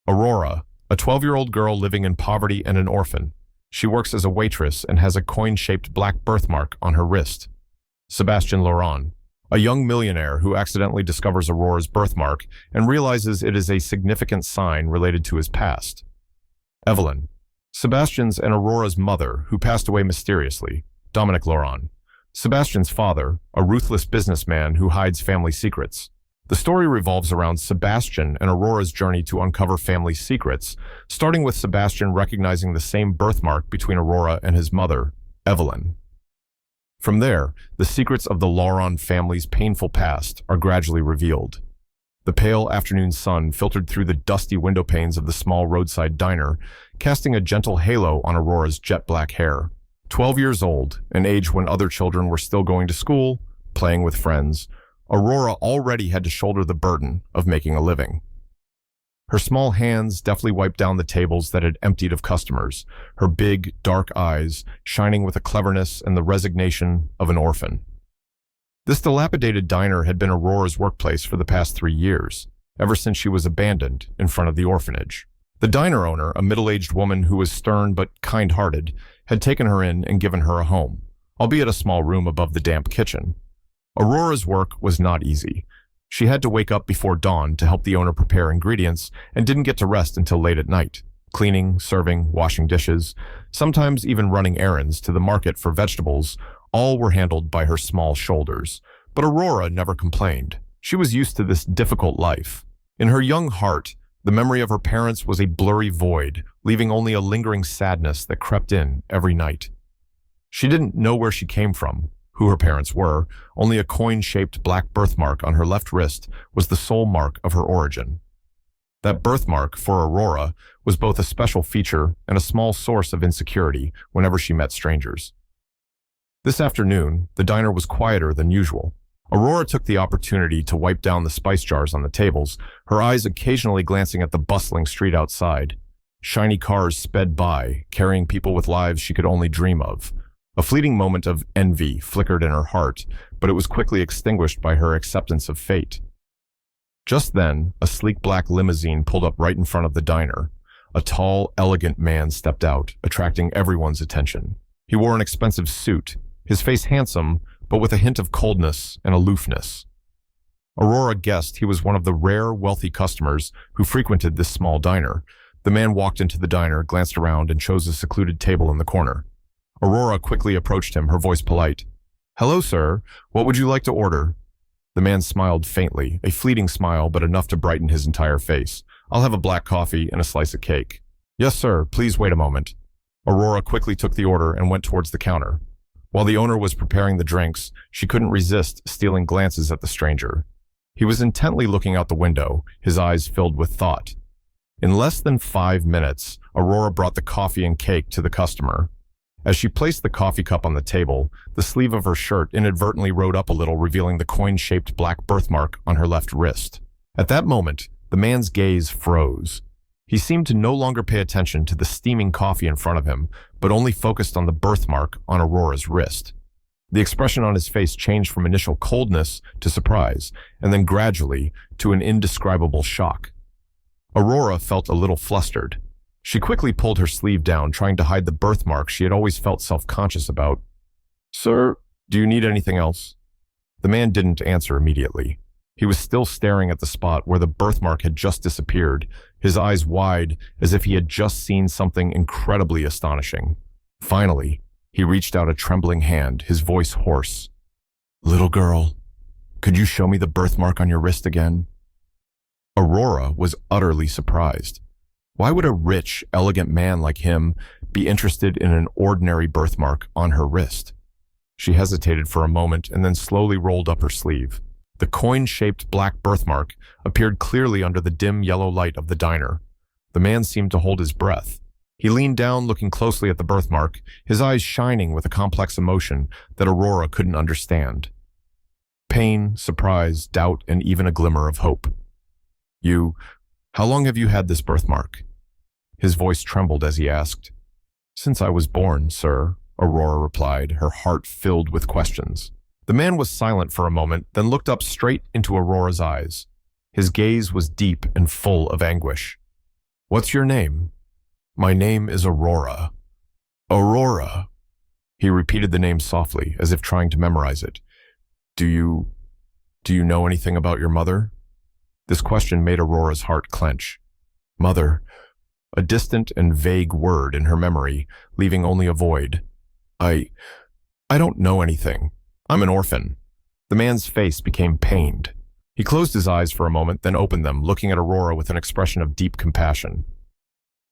Aurora, a 12-year-old girl living in poverty and an orphan. She works as a waitress and has a coin-shaped black birthmark on her wrist. Sebastian Laurent, a young millionaire who accidentally discovers Aurora's birthmark and realizes it is a significant sign related to his past. Evelyn, Sebastian's and Aurora's mother, who passed away mysteriously. Dominic Laurent, Sebastian's father, a ruthless businessman who hides family secrets. The story revolves around Sebastian and Aurora's journey to uncover family secrets, starting with Sebastian recognizing the same birthmark between Aurora and his mother, Evelyn. From there, the secrets of the Laurent family's painful past are gradually revealed. The pale afternoon sun filtered through the dusty window panes of the small roadside diner, casting a gentle halo on Aurora's jet-black hair. 12 years old, an age when other children were still going to school, playing with friends, Aurora already had to shoulder the burden of making a living. Her small hands deftly wiped down the tables that had emptied of customers, her big, dark eyes shining with the cleverness and the resignation of an orphan. This dilapidated diner had been Aurora's workplace for the past 3 years, ever since she was abandoned in front of the orphanage. The diner owner, a middle-aged woman who was stern but kind-hearted, had taken her in and given her a home, albeit a small room above the damp kitchen. Aurora's work was not easy. She had to wake up before dawn to help the owner prepare ingredients and didn't get to rest until late at night, cleaning, serving, washing dishes, sometimes even running errands to the market for vegetables. All were handled by her small shoulders. But Aurora never complained. She was used to this difficult life. In her young heart, the memory of her parents was a blurry void, leaving only a lingering sadness that crept in every night. She didn't know where she came from, who her parents were. Only a coin-shaped black birthmark on her left wrist was the sole mark of her origin. That birthmark, for Aurora, was both a special feature and a small source of insecurity whenever she met strangers. This afternoon, the diner was quieter than usual. Aurora took the opportunity to wipe down the spice jars on the tables, her eyes occasionally glancing at the bustling street outside. Shiny cars sped by, carrying people with lives she could only dream of. A fleeting moment of envy flickered in her heart, but it was quickly extinguished by her acceptance of fate. Just then, a sleek black limousine pulled up right in front of the diner. A tall, elegant man stepped out, attracting everyone's attention. He wore an expensive suit, his face handsome, but with a hint of coldness and aloofness. Aurora guessed he was one of the rare, wealthy customers who frequented this small diner. The man walked into the diner, glanced around, and chose a secluded table in the corner. Aurora quickly approached him, her voice polite. "Hello, sir. What would you like to order?" The man smiled faintly, a fleeting smile, but enough to brighten his entire face. "I'll have a black coffee and a slice of cake." "Yes, sir. Please wait a moment." Aurora quickly took the order and went towards the counter. While the owner was preparing the drinks, she couldn't resist stealing glances at the stranger. He was intently looking out the window, his eyes filled with thought. In less than 5 minutes, Aurora brought the coffee and cake to the customer. As she placed the coffee cup on the table, the sleeve of her shirt inadvertently rode up a little, revealing the coin-shaped black birthmark on her left wrist. At that moment, the man's gaze froze. He seemed to no longer pay attention to the steaming coffee in front of him, but only focused on the birthmark on Aurora's wrist. The expression on his face changed from initial coldness to surprise, and then gradually to an indescribable shock. Aurora felt a little flustered. She quickly pulled her sleeve down, trying to hide the birthmark she had always felt self-conscious about. "Sir, do you need anything else?" The man didn't answer immediately. He was still staring at the spot where the birthmark had just disappeared, his eyes wide as if he had just seen something incredibly astonishing. Finally, he reached out a trembling hand, his voice hoarse. "Little girl, could you show me the birthmark on your wrist again?" Aurora was utterly surprised. Why would a rich, elegant man like him be interested in an ordinary birthmark on her wrist? She hesitated for a moment and then slowly rolled up her sleeve. The coin-shaped black birthmark appeared clearly under the dim yellow light of the diner. The man seemed to hold his breath. He leaned down, looking closely at the birthmark, his eyes shining with a complex emotion that Aurora couldn't understand. Pain, surprise, doubt, and even a glimmer of hope. How long have you had this birthmark?" His voice trembled as he asked. "Since I was born, sir," Aurora replied, her heart filled with questions. The man was silent for a moment, then looked up straight into Aurora's eyes. His gaze was deep and full of anguish. What's your name? My name is Aurora. Aurora. He repeated the name softly, as if trying to memorize it. Do you know anything about your mother? This question made Aurora's heart clench. Mother, a distant and vague word in her memory, leaving only a void. I don't know anything. I'm an orphan. The man's face became pained. He closed his eyes for a moment, then opened them, looking at Aurora with an expression of deep compassion.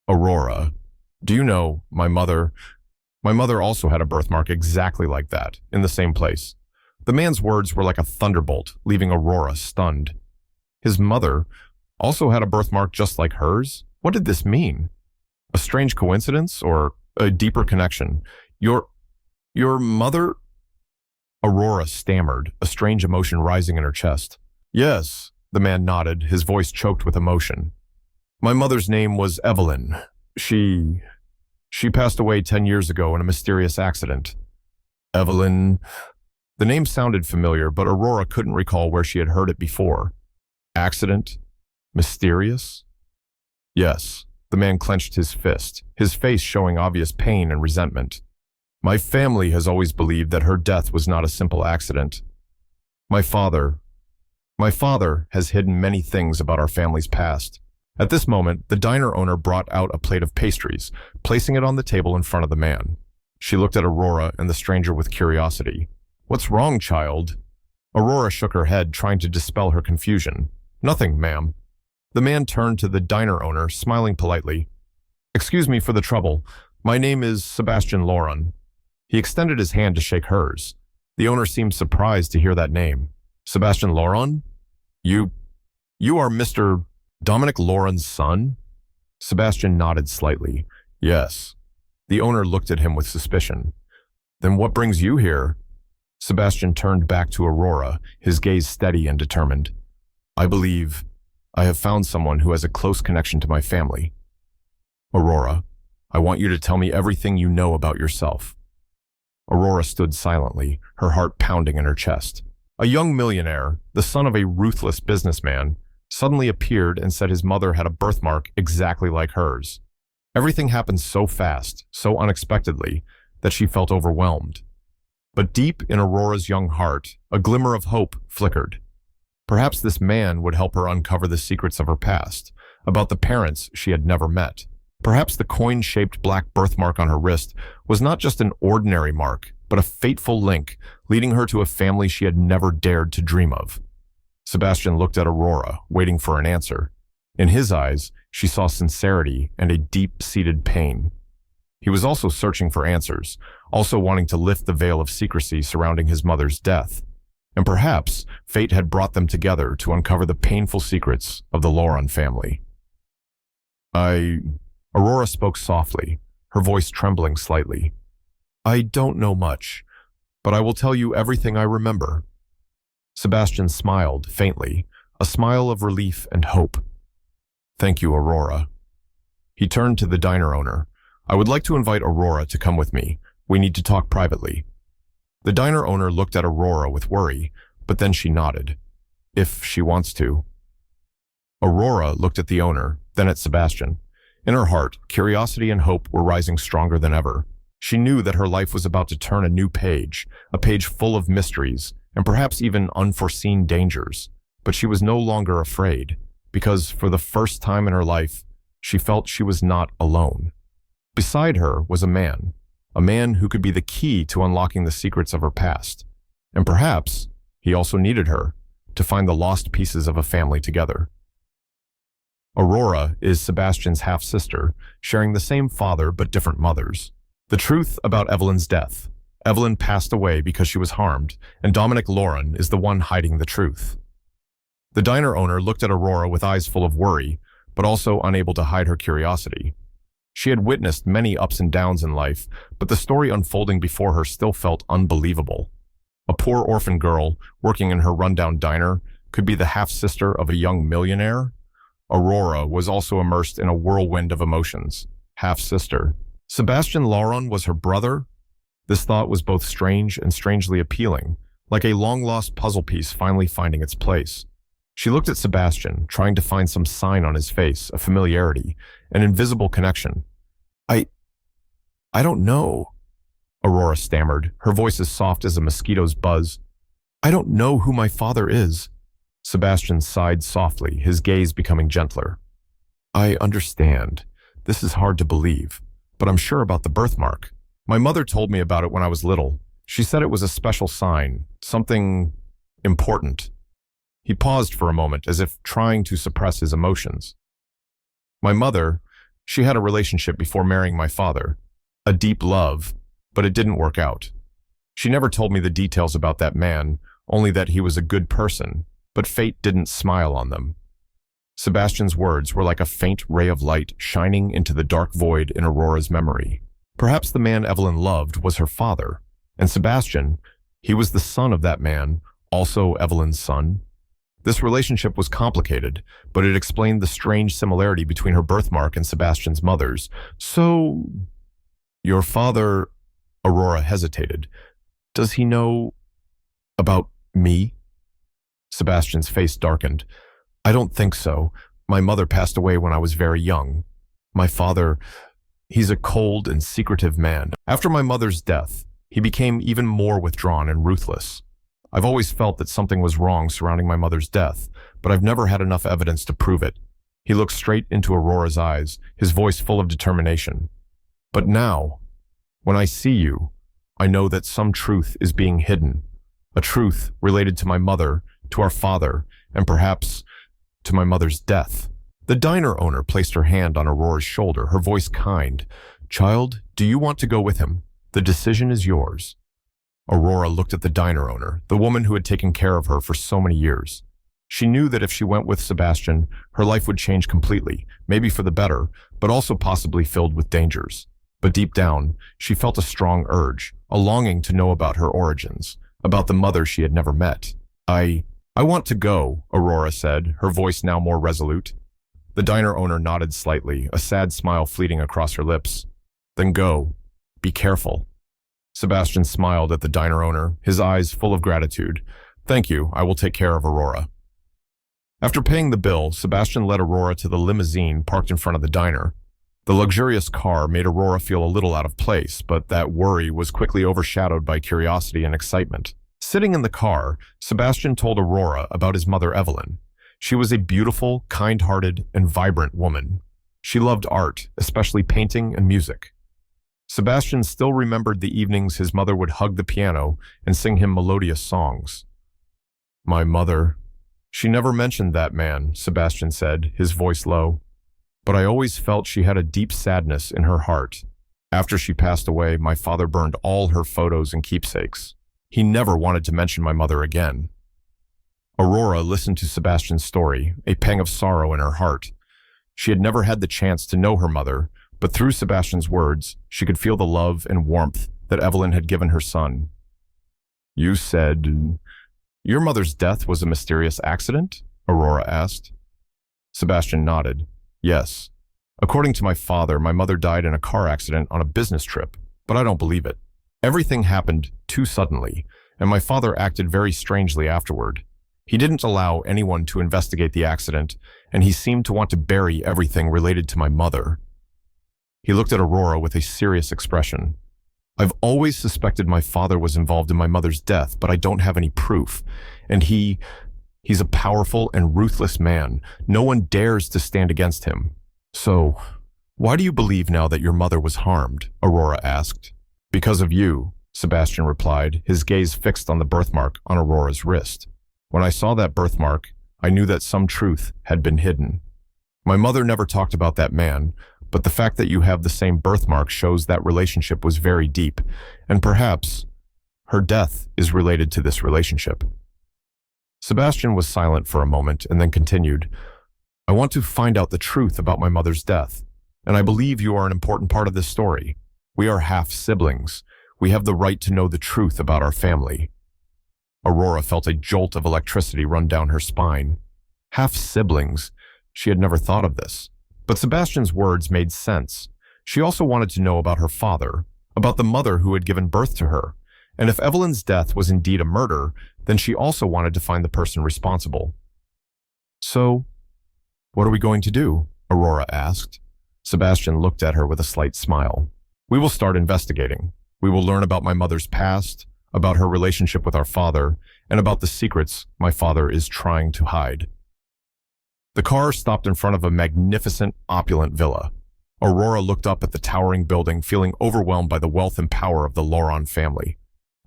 Aurora, do you know, my mother also had a birthmark exactly like that, in the same place. The man's words were like a thunderbolt, leaving Aurora stunned. His mother also had a birthmark just like hers? What did this mean? A strange coincidence or a deeper connection? Your mother? Aurora stammered, a strange emotion rising in her chest. Yes, the man nodded, his voice choked with emotion. My mother's name was Evelyn. She passed away 10 years ago in a mysterious accident. Evelyn. The name sounded familiar, but Aurora couldn't recall where she had heard it before. Accident? Mysterious? Yes, the man clenched his fist, his face showing obvious pain and resentment. My family has always believed that her death was not a simple accident. My father has hidden many things about our family's past. At this moment, the diner owner brought out a plate of pastries, placing it on the table in front of the man. She looked at Aurora and the stranger with curiosity. What's wrong, child? Aurora shook her head, trying to dispel her confusion. Nothing, ma'am. The man turned to the diner owner, smiling politely. Excuse me for the trouble. My name is Sebastian Loron. He extended his hand to shake hers. The owner seemed surprised to hear that name. Sebastian Loron? You are Mr. Dominic Loron's son? Sebastian nodded slightly. Yes. The owner looked at him with suspicion. Then what brings you here? Sebastian turned back to Aurora, his gaze steady and determined. I believe I have found someone who has a close connection to my family. Aurora, I want you to tell me everything you know about yourself. Aurora stood silently, her heart pounding in her chest. A young millionaire, the son of a ruthless businessman, suddenly appeared and said his mother had a birthmark exactly like hers. Everything happened so fast, so unexpectedly, that she felt overwhelmed. But deep in Aurora's young heart, a glimmer of hope flickered. Perhaps this man would help her uncover the secrets of her past, about the parents she had never met. Perhaps the coin-shaped black birthmark on her wrist was not just an ordinary mark, but a fateful link, leading her to a family she had never dared to dream of. Sebastian looked at Aurora, waiting for an answer. In his eyes, she saw sincerity and a deep-seated pain. He was also searching for answers, also wanting to lift the veil of secrecy surrounding his mother's death. And perhaps fate had brought them together to uncover the painful secrets of the Loron family. Aurora spoke softly, her voice trembling slightly. I don't know much, but I will tell you everything I remember. Sebastian smiled faintly, a smile of relief and hope. Thank you, Aurora. He turned to the diner owner. I would like to invite Aurora to come with me. We need to talk privately. The diner owner looked at Aurora with worry, but then she nodded. If she wants to. Aurora looked at the owner, then at Sebastian. In her heart, curiosity and hope were rising stronger than ever. She knew that her life was about to turn a new page, a page full of mysteries, and perhaps even unforeseen dangers. But she was no longer afraid, because for the first time in her life, she felt she was not alone. Beside her was a man who could be the key to unlocking the secrets of her past. And perhaps he also needed her to find the lost pieces of a family together. Aurora is Sebastian's half-sister, sharing the same father but different mothers. The truth about Evelyn's death. Evelyn passed away because she was harmed, and Dominic Loron is the one hiding the truth. The diner owner looked at Aurora with eyes full of worry, but also unable to hide her curiosity. She had witnessed many ups and downs in life, but the story unfolding before her still felt unbelievable. A poor orphan girl, working in her rundown diner, could be the half-sister of a young millionaire? Aurora was also immersed in a whirlwind of emotions. Half-sister. Sebastian Loron was her brother? This thought was both strange and strangely appealing, like a long-lost puzzle piece finally finding its place. She looked at Sebastian, trying to find some sign on his face, a familiarity, an invisible connection. I, I don't know, Aurora stammered, her voice as soft as a mosquito's buzz. I don't know who my father is. Sebastian sighed softly, his gaze becoming gentler. I understand. This is hard to believe, but I'm sure about the birthmark. My mother told me about it when I was little. She said it was a special sign, something important. He paused for a moment, as if trying to suppress his emotions. My mother, she had a relationship before marrying my father. A deep love, but it didn't work out. She never told me the details about that man, only that he was a good person, but fate didn't smile on them. Sebastian's words were like a faint ray of light shining into the dark void in Aurora's memory. Perhaps the man Evelyn loved was her father, and Sebastian, he was the son of that man, also Evelyn's son. This relationship was complicated, but it explained the strange similarity between her birthmark and Sebastian's mother's. So, your father, Aurora hesitated. Does he know about me? Sebastian's face darkened. I don't think so. My mother passed away when I was very young. My father, he's a cold and secretive man. After my mother's death, he became even more withdrawn and ruthless. I've always felt that something was wrong surrounding my mother's death, but I've never had enough evidence to prove it. He looked straight into Aurora's eyes, his voice full of determination. But now, when I see you, I know that some truth is being hidden. A truth related to my mother, to our father, and perhaps to my mother's death. The diner owner placed her hand on Aurora's shoulder, her voice kind. Child, do you want to go with him? The decision is yours. Aurora looked at the diner owner, the woman who had taken care of her for so many years. She knew that if she went with Sebastian, her life would change completely, maybe for the better, but also possibly filled with dangers. But deep down, she felt a strong urge, a longing to know about her origins, about the mother she had never met. I want to go, Aurora said, her voice now more resolute. The diner owner nodded slightly, a sad smile fleeting across her lips. Then go. Be careful. Sebastian smiled at the diner owner, his eyes full of gratitude. Thank you, I will take care of Aurora. After paying the bill, Sebastian led Aurora to the limousine parked in front of the diner. The luxurious car made Aurora feel a little out of place, but that worry was quickly overshadowed by curiosity and excitement. Sitting in the car, Sebastian told Aurora about his mother Evelyn. She was a beautiful, kind-hearted, and vibrant woman. She loved art, especially painting and music. Sebastian still remembered the evenings his mother would hug the piano and sing him melodious songs. My mother. She never mentioned that man, Sebastian said, his voice low. But I always felt she had a deep sadness in her heart. After she passed away, my father burned all her photos and keepsakes. He never wanted to mention my mother again. Aurora listened to Sebastian's story, a pang of sorrow in her heart. She had never had the chance to know her mother, but through Sebastian's words, she could feel the love and warmth that Evelyn had given her son. You said, your mother's death was a mysterious accident? Aurora asked. Sebastian nodded. Yes. According to my father, my mother died in a car accident on a business trip, but I don't believe it. Everything happened too suddenly, and my father acted very strangely afterward. He didn't allow anyone to investigate the accident, and he seemed to want to bury everything related to my mother. He looked at Aurora with a serious expression. I've always suspected my father was involved in my mother's death, but I don't have any proof. And he's a powerful and ruthless man. No one dares to stand against him. So, why do you believe now that your mother was harmed? Aurora asked. Because of you, Sebastian replied, his gaze fixed on the birthmark on Aurora's wrist. When I saw that birthmark, I knew that some truth had been hidden. My mother never talked about that man, but the fact that you have the same birthmark shows that relationship was very deep, and perhaps her death is related to this relationship. Sebastian was silent for a moment and then continued, I want to find out the truth about my mother's death, and I believe you are an important part of this story. We are half-siblings. We have the right to know the truth about our family. Aurora felt a jolt of electricity run down her spine. Half-siblings. She had never thought of this. But Sebastian's words made sense. She also wanted to know about her father, about the mother who had given birth to her. And if Evelyn's death was indeed a murder, then she also wanted to find the person responsible. So, what are we going to do? Aurora asked. Sebastian looked at her with a slight smile. We will start investigating. We will learn about my mother's past, about her relationship with our father, and about the secrets my father is trying to hide. The car stopped in front of a magnificent, opulent villa. Aurora looked up at the towering building, feeling overwhelmed by the wealth and power of the Loron family.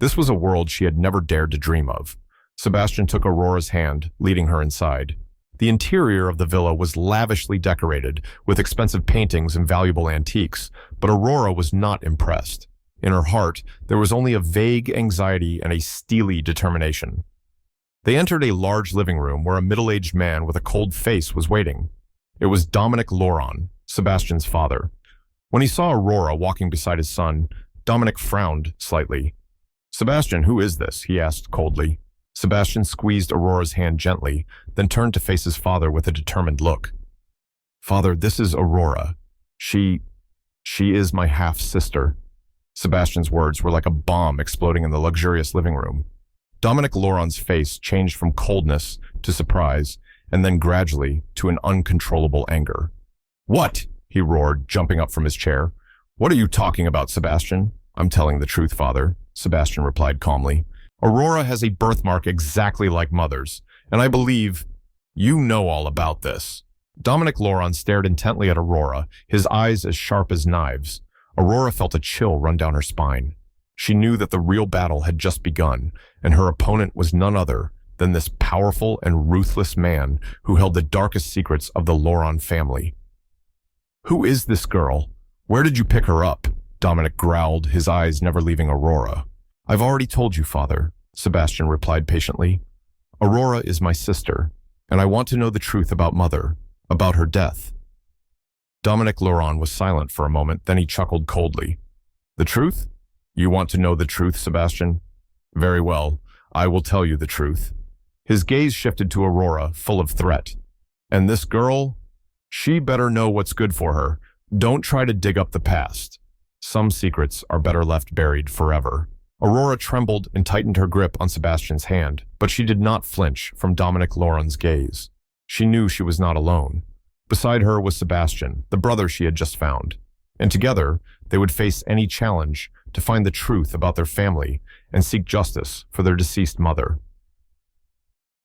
This was a world she had never dared to dream of. Sebastian took Aurora's hand, leading her inside. The interior of the villa was lavishly decorated with expensive paintings and valuable antiques, but Aurora was not impressed. In her heart, there was only a vague anxiety and a steely determination. They entered a large living room where a middle-aged man with a cold face was waiting. It was Dominic Loron, Sebastian's father. When he saw Aurora walking beside his son, Dominic frowned slightly. "Sebastian, who is this?" he asked coldly. Sebastian squeezed Aurora's hand gently, then turned to face his father with a determined look. "Father, this is Aurora. She is my half-sister." Sebastian's words were like a bomb exploding in the luxurious living room. Dominic Loron's face changed from coldness to surprise, and then gradually to an uncontrollable anger. "What?" he roared, jumping up from his chair. "What are you talking about, Sebastian?" "I'm telling the truth, father," Sebastian replied calmly. "Aurora has a birthmark exactly like Mother's, and I believe you know all about this." Dominic Loron stared intently at Aurora, his eyes as sharp as knives. Aurora felt a chill run down her spine. She knew that the real battle had just begun, and her opponent was none other than this powerful and ruthless man who held the darkest secrets of the Loron family. "Who is this girl? Where did you pick her up?" Dominic growled, his eyes never leaving Aurora. "I've already told you, father," Sebastian replied patiently. "Aurora is my sister, and I want to know the truth about Mother, about her death." Dominic Loron was silent for a moment, then he chuckled coldly. "The truth? You want to know the truth, Sebastian? Very well, I will tell you the truth." His gaze shifted to Aurora, full of threat. "And this girl? She better know what's good for her. Don't try to dig up the past. Some secrets are better left buried forever." Aurora trembled and tightened her grip on Sebastian's hand, but she did not flinch from Dominic Loron's gaze. She knew she was not alone. Beside her was Sebastian, the brother she had just found, and together they would face any challenge to find the truth about their family and seek justice for their deceased mother.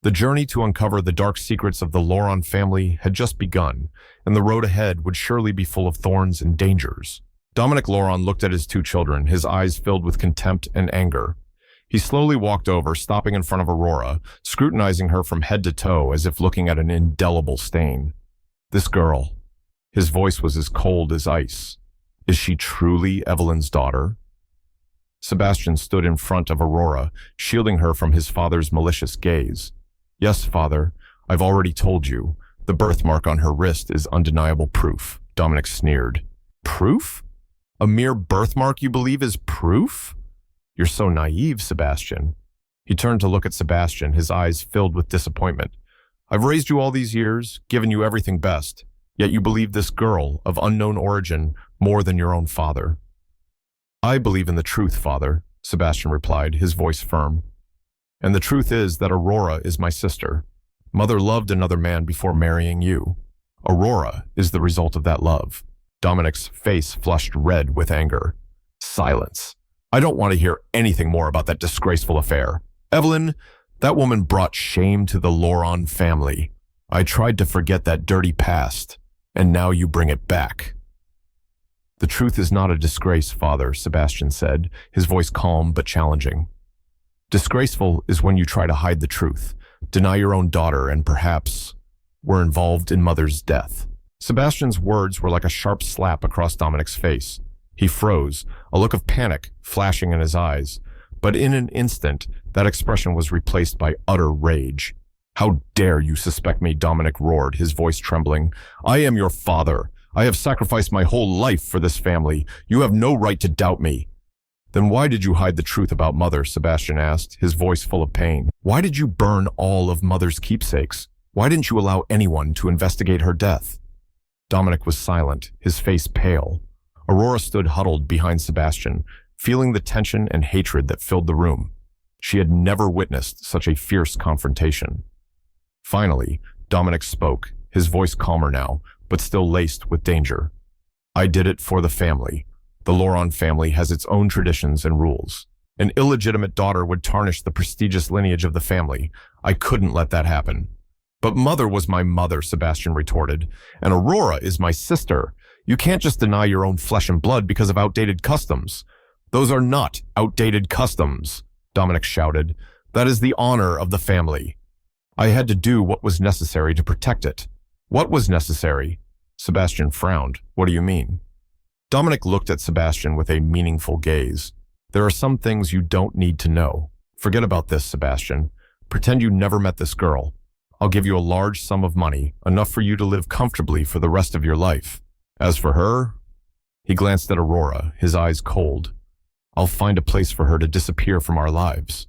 The journey to uncover the dark secrets of the Loron family had just begun, and the road ahead would surely be full of thorns and dangers. Dominic Loron looked at his two children, his eyes filled with contempt and anger. He slowly walked over, stopping in front of Aurora, scrutinizing her from head to toe as if looking at an indelible stain. "This girl," his voice was as cold as ice. "Is she truly Evelyn's daughter?" Sebastian stood in front of Aurora, shielding her from his father's malicious gaze. "Yes, father, I've already told you. The birthmark on her wrist is undeniable proof," Dominic sneered. "Proof? A mere birthmark you believe is proof? You're so naive, Sebastian." He turned to look at Sebastian, his eyes filled with disappointment. "I've raised you all these years, given you everything best, yet you believe this girl of unknown origin more than your own father." "I believe in the truth, father," Sebastian replied, his voice firm. "And the truth is that Aurora is my sister. Mother loved another man before marrying you. Aurora is the result of that love." Dominic's face flushed red with anger. "Silence. I don't want to hear anything more about that disgraceful affair. Evelyn, that woman brought shame to the Loron family. I tried to forget that dirty past, and now you bring it back." "The truth is not a disgrace, father," Sebastian said, his voice calm but challenging. "Disgraceful is when you try to hide the truth, deny your own daughter, and perhaps were involved in Mother's death." Sebastian's words were like a sharp slap across Dominic's face. He froze, a look of panic flashing in his eyes, but in an instant, that expression was replaced by utter rage. "How dare you suspect me?" Dominic roared, his voice trembling. "I am your father. I have sacrificed my whole life for this family. You have no right to doubt me." "Then why did you hide the truth about Mother?" Sebastian asked, his voice full of pain. "Why did you burn all of Mother's keepsakes? Why didn't you allow anyone to investigate her death?" Dominic was silent, his face pale. Aurora stood huddled behind Sebastian, feeling the tension and hatred that filled the room. She had never witnessed such a fierce confrontation. Finally, Dominic spoke, his voice calmer now, but still laced with danger. I did it for the family. The Lauron family has its own traditions and rules. An illegitimate daughter would tarnish the prestigious lineage of the family. I couldn't let that happen. But mother was my mother, Sebastian retorted, and Aurora is my sister. You can't just deny your own flesh and blood because of outdated customs. Those are not outdated customs, Dominic shouted. That is the honor of the family. I had to do what was necessary to protect it. What was necessary? Sebastian frowned. What do you mean? Dominic looked at Sebastian with a meaningful gaze. There are some things you don't need to know. Forget about this, Sebastian. Pretend you never met this girl. I'll give you a large sum of money, enough for you to live comfortably for the rest of your life. As for her, he glanced at Aurora, his eyes cold. I'll find a place for her to disappear from our lives.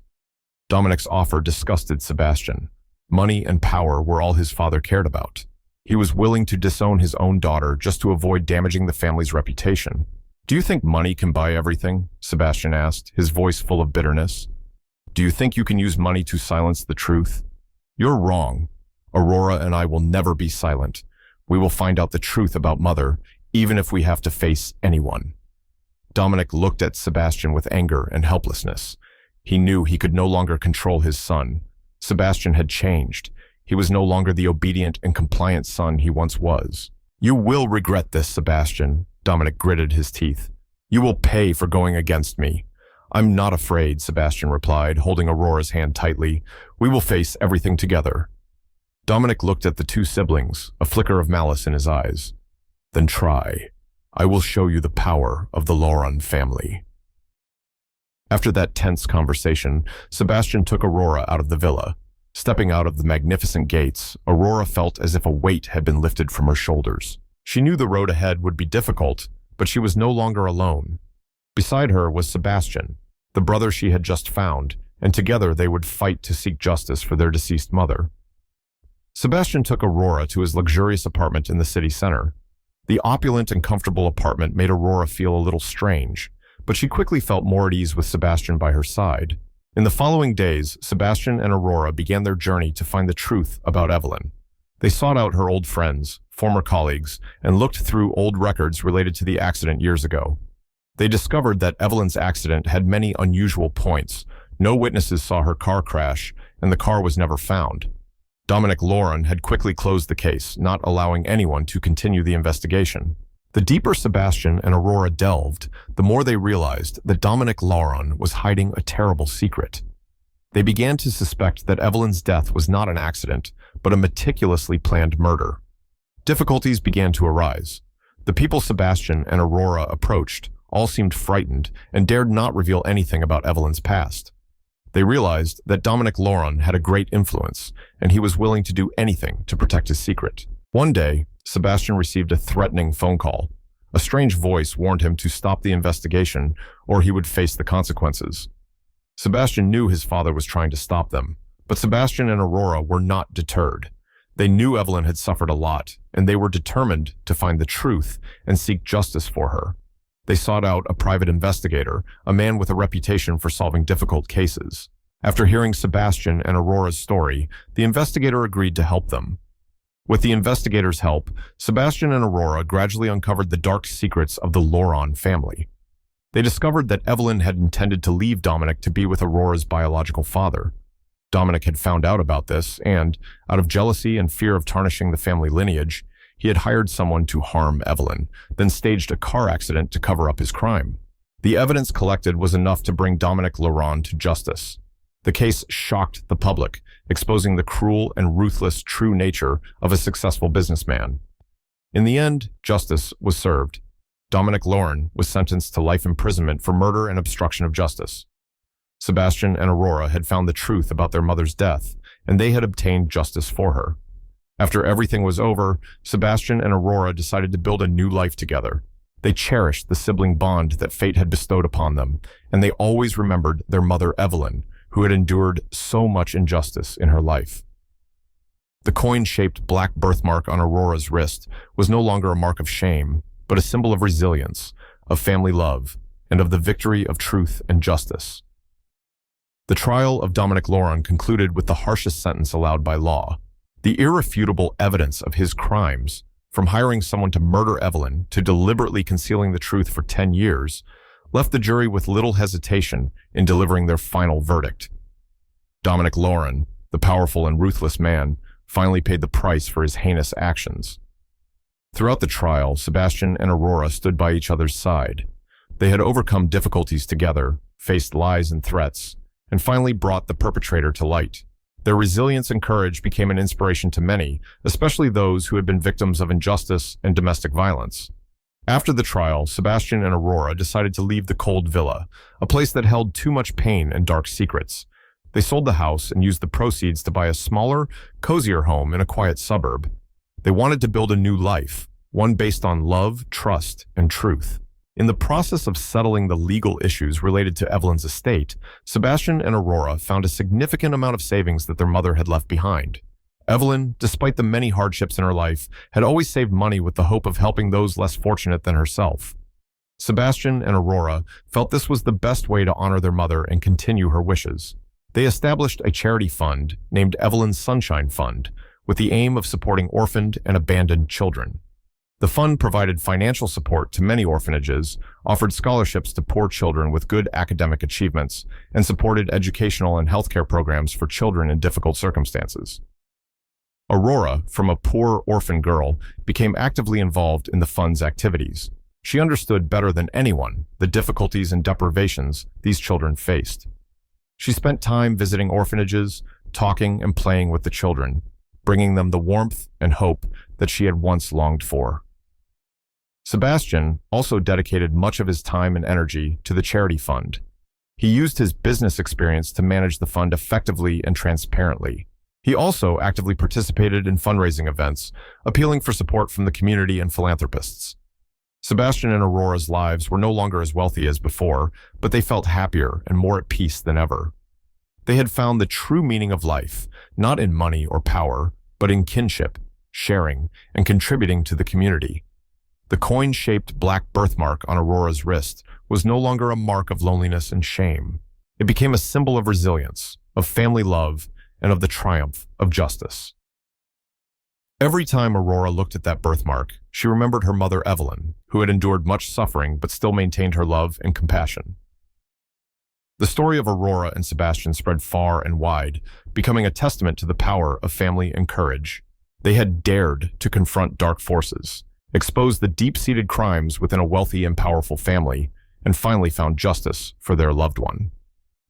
Dominic's offer disgusted Sebastian. Money and power were all his father cared about. He was willing to disown his own daughter just to avoid damaging the family's reputation. Do you think money can buy everything? Sebastian asked, his voice full of bitterness. Do you think you can use money to silence the truth? You're wrong. Aurora and I will never be silent. We will find out the truth about Mother, even if we have to face anyone. Dominic looked at Sebastian with anger and helplessness. He knew he could no longer control his son. Sebastian had changed. He was no longer the obedient and compliant son he once was. You will regret this, Sebastian, Dominic gritted his teeth. You will pay for going against me. I'm not afraid, Sebastian replied, holding Aurora's hand tightly. We will face everything together. Dominic looked at the two siblings, a flicker of malice in his eyes. Then try. I will show you the power of the Lauron family. After that tense conversation, Sebastian took Aurora out of the villa. Stepping out of the magnificent gates, Aurora felt as if a weight had been lifted from her shoulders. She knew the road ahead would be difficult, but she was no longer alone. Beside her was Sebastian, the brother she had just found, and together they would fight to seek justice for their deceased mother. Sebastian took Aurora to his luxurious apartment in the city center. The opulent and comfortable apartment made Aurora feel a little strange, but she quickly felt more at ease with Sebastian by her side. In the following days, Sebastian and Aurora began their journey to find the truth about Evelyn. They sought out her old friends, former colleagues, and looked through old records related to the accident years ago. They discovered that Evelyn's accident had many unusual points. No witnesses saw her car crash, and the car was never found. Dominic Lauron had quickly closed the case, not allowing anyone to continue the investigation. The deeper Sebastian and Aurora delved, the more they realized that Dominic Lauron was hiding a terrible secret. They began to suspect that Evelyn's death was not an accident, but a meticulously planned murder. Difficulties began to arise. The people Sebastian and Aurora approached all seemed frightened and dared not reveal anything about Evelyn's past. They realized that Dominic Lauron had a great influence, and he was willing to do anything to protect his secret. One day, Sebastian received a threatening phone call. A strange voice warned him to stop the investigation, or he would face the consequences. Sebastian knew his father was trying to stop them, but Sebastian and Aurora were not deterred. They knew Evelyn had suffered a lot, and they were determined to find the truth and seek justice for her. They sought out a private investigator, a man with a reputation for solving difficult cases. After hearing Sebastian and Aurora's story, the investigator agreed to help them. With the investigator's help, Sebastian and Aurora gradually uncovered the dark secrets of the Lauron family. They discovered that Evelyn had intended to leave Dominic to be with Aurora's biological father. Dominic had found out about this, and, out of jealousy and fear of tarnishing the family lineage, he had hired someone to harm Evelyn, then staged a car accident to cover up his crime. The evidence collected was enough to bring Dominic Lauron to justice. The case shocked the public, exposing the cruel and ruthless true nature of a successful businessman. In the end, justice was served. Dominic Lauron was sentenced to life imprisonment for murder and obstruction of justice. Sebastian and Aurora had found the truth about their mother's death, and they had obtained justice for her. After everything was over, Sebastian and Aurora decided to build a new life together. They cherished the sibling bond that fate had bestowed upon them, and they always remembered their mother Evelyn, who had endured so much injustice in her life. The coin-shaped black birthmark on Aurora's wrist was no longer a mark of shame, but a symbol of resilience, of family love, and of the victory of truth and justice. The trial of Dominic Lauron concluded with the harshest sentence allowed by law. The irrefutable evidence of his crimes, from hiring someone to murder Evelyn to deliberately concealing the truth for 10 years, left the jury with little hesitation in delivering their final verdict. Dominic Lauren, the powerful and ruthless man, finally paid the price for his heinous actions. Throughout the trial, Sebastian and Aurora stood by each other's side. They had overcome difficulties together, faced lies and threats, and finally brought the perpetrator to light. Their resilience and courage became an inspiration to many, especially those who had been victims of injustice and domestic violence. After the trial, Sebastian and Aurora decided to leave the cold villa, a place that held too much pain and dark secrets. They sold the house and used the proceeds to buy a smaller, cozier home in a quiet suburb. They wanted to build a new life, one based on love, trust, and truth. In the process of settling the legal issues related to Evelyn's estate, Sebastian and Aurora found a significant amount of savings that their mother had left behind. Evelyn, despite the many hardships in her life, had always saved money with the hope of helping those less fortunate than herself. Sebastian and Aurora felt this was the best way to honor their mother and continue her wishes. They established a charity fund named Evelyn's Sunshine Fund, with the aim of supporting orphaned and abandoned children. The fund provided financial support to many orphanages, offered scholarships to poor children with good academic achievements, and supported educational and healthcare programs for children in difficult circumstances. Aurora, from a poor orphan girl, became actively involved in the fund's activities. She understood better than anyone the difficulties and deprivations these children faced. She spent time visiting orphanages, talking and playing with the children, bringing them the warmth and hope that she had once longed for. Sebastian also dedicated much of his time and energy to the charity fund. He used his business experience to manage the fund effectively and transparently. He also actively participated in fundraising events, appealing for support from the community and philanthropists. Sebastian and Aurora's lives were no longer as wealthy as before, but they felt happier and more at peace than ever. They had found the true meaning of life, not in money or power, but in kinship, sharing, and contributing to the community. The coin-shaped black birthmark on Aurora's wrist was no longer a mark of loneliness and shame. It became a symbol of resilience, of family love, and of the triumph of justice. Every time Aurora looked at that birthmark, she remembered her mother Evelyn, who had endured much suffering but still maintained her love and compassion. The story of Aurora and Sebastian spread far and wide, becoming a testament to the power of family and courage. They had dared to confront dark forces, expose the deep-seated crimes within a wealthy and powerful family, and finally found justice for their loved one.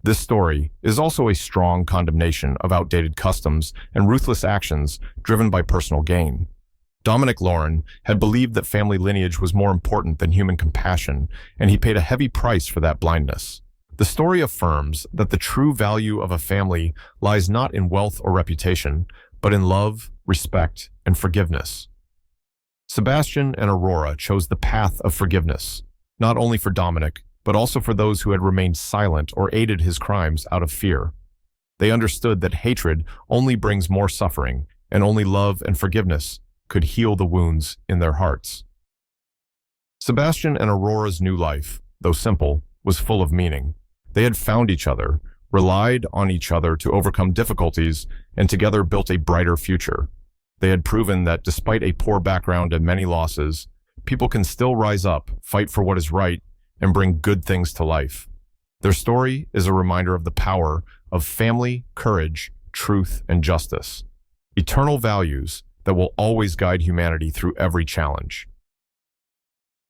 This story is also a strong condemnation of outdated customs and ruthless actions driven by personal gain. Dominic Lauren had believed that family lineage was more important than human compassion, and he paid a heavy price for that blindness. The story affirms that the true value of a family lies not in wealth or reputation, but in love, respect, and forgiveness. Sebastian and Aurora chose the path of forgiveness, not only for Dominic, but also for those who had remained silent or aided his crimes out of fear. They understood that hatred only brings more suffering, and only love and forgiveness could heal the wounds in their hearts. Sebastian and Aurora's new life, though simple, was full of meaning. They had found each other, relied on each other to overcome difficulties, and together built a brighter future. They had proven that despite a poor background and many losses, people can still rise up, fight for what is right, and bring good things to life. Their story is a reminder of the power of family, courage, truth, and justice, eternal values that will always guide humanity through every challenge.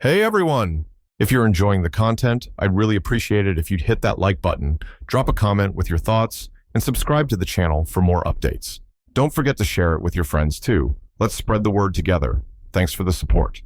Hey everyone! If you're enjoying the content, I'd really appreciate it if you'd hit that like button, drop a comment with your thoughts, and subscribe to the channel for more updates. Don't forget to share it with your friends too. Let's spread the word together. Thanks for the support.